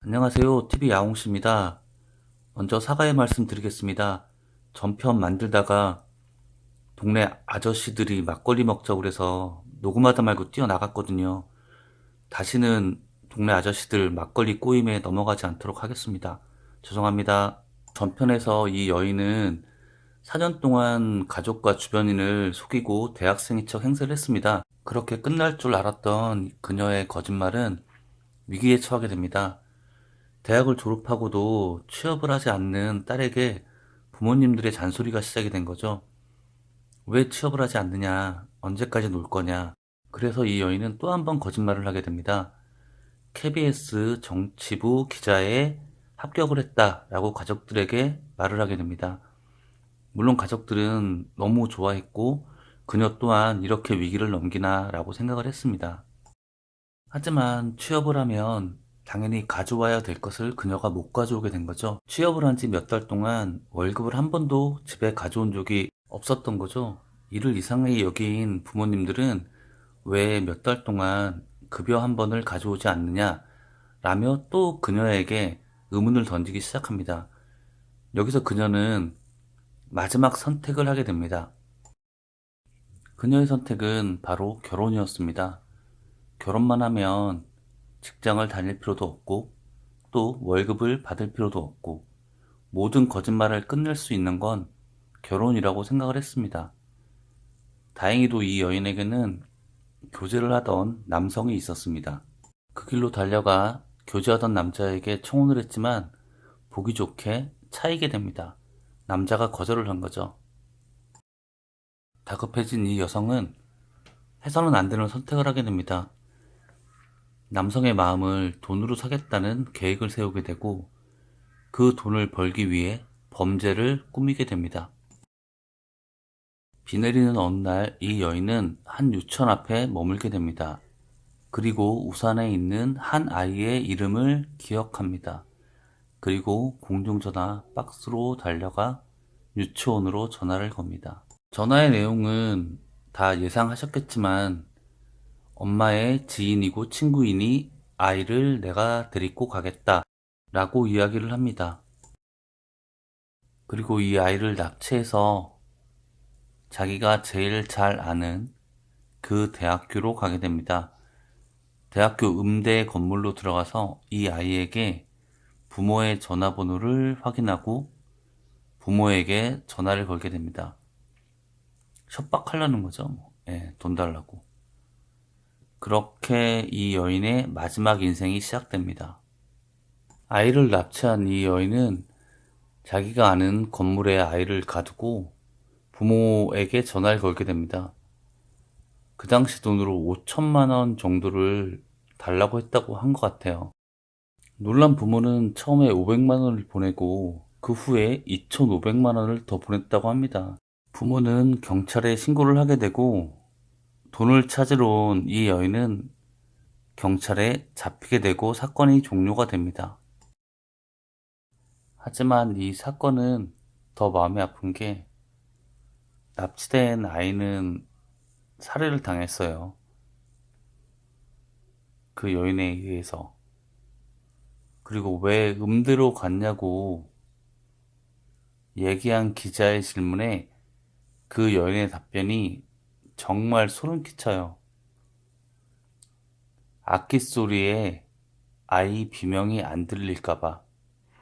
안녕하세요. TV 야옹씨입니다. 먼저 사과의 말씀 드리겠습니다. 전편 만들다가 동네 아저씨들이 막걸리 먹자고 그래서 녹음하다 말고 뛰어나갔거든요. 다시는 동네 아저씨들 막걸리 꼬임에 넘어가지 않도록 하겠습니다. 죄송합니다. 전편에서 이 여인은 4년 동안 가족과 주변인을 속이고 대학생인 척 행세를 했습니다. 그렇게 끝날 줄 알았던 그녀의 거짓말은 위기에 처하게 됩니다. 대학을 졸업하고도 취업을 하지 않는 딸에게 부모님들의 잔소리가 시작이 된 거죠. 왜 취업을 하지 않느냐? 언제까지 놀 거냐? 그래서 이 여인은 또 한 번 거짓말을 하게 됩니다. KBS 정치부 기자에 합격을 했다라고 가족들에게 말을 하게 됩니다. 물론 가족들은 너무 좋아했고 그녀 또한 이렇게 위기를 넘기나라고 생각을 했습니다. 하지만 취업을 하면 당연히 가져와야 될 것을 그녀가 못 가져오게 된 거죠. 취업을 한 지 몇 달 동안 월급을 한 번도 집에 가져온 적이 없었던 거죠. 이를 이상하게 여긴 부모님들은 왜 몇 달 동안 급여 한 번을 가져오지 않느냐 라며 또 그녀에게 의문을 던지기 시작합니다. 여기서 그녀는 마지막 선택을 하게 됩니다. 그녀의 선택은 바로 결혼이었습니다. 결혼만 하면 직장을 다닐 필요도 없고 또 월급을 받을 필요도 없고 모든 거짓말을 끝낼 수 있는 건 결혼이라고 생각을 했습니다. 다행히도 이 여인에게는 교제를 하던 남성이 있었습니다. 그 길로 달려가 교제하던 남자에게 청혼을 했지만 보기 좋게 차이게 됩니다. 남자가 거절을 한 거죠. 다급해진 이 여성은 해서는 안 되는 선택을 하게 됩니다. 남성의 마음을 돈으로 사겠다는 계획을 세우게 되고 그 돈을 벌기 위해 범죄를 꾸미게 됩니다. 비 내리는 어느 날 이 여인은 한 유치원 앞에 머물게 됩니다. 그리고 우산에 있는 한 아이의 이름을 기억합니다. 그리고 공중전화 박스로 달려가 유치원으로 전화를 겁니다. 전화의 내용은 다 예상하셨겠지만 엄마의 지인이고 친구이니 아이를 내가 데리고 가겠다 라고 이야기를 합니다. 그리고 이 아이를 납치해서 자기가 제일 잘 아는 그 대학교로 가게 됩니다. 대학교 음대 건물로 들어가서 이 아이에게 부모의 전화번호를 확인하고 부모에게 전화를 걸게 됩니다. 협박하려는 거죠. 예, 돈 달라고. 그렇게 이 여인의 마지막 인생이 시작됩니다. 아이를 납치한 이 여인은 자기가 아는 건물에 아이를 가두고 부모에게 전화를 걸게 됩니다. 그 당시 돈으로 5천만 원 정도를 달라고 했다고 한 것 같아요. 놀란 부모는 처음에 500만 원을 보내고 그 후에 2,500만 원을 더 보냈다고 합니다. 부모는 경찰에 신고를 하게 되고 돈을 찾으러 온 이 여인은 경찰에 잡히게 되고 사건이 종료가 됩니다. 하지만 이 사건은 더 마음이 아픈 게 납치된 아이는 살해를 당했어요. 그 여인에 의해서. 그리고 왜 음대로 갔냐고 얘기한 기자의 질문에 그 여인의 답변이 정말 소름 끼쳐요. 악기 소리에 아이 비명이 안 들릴까봐.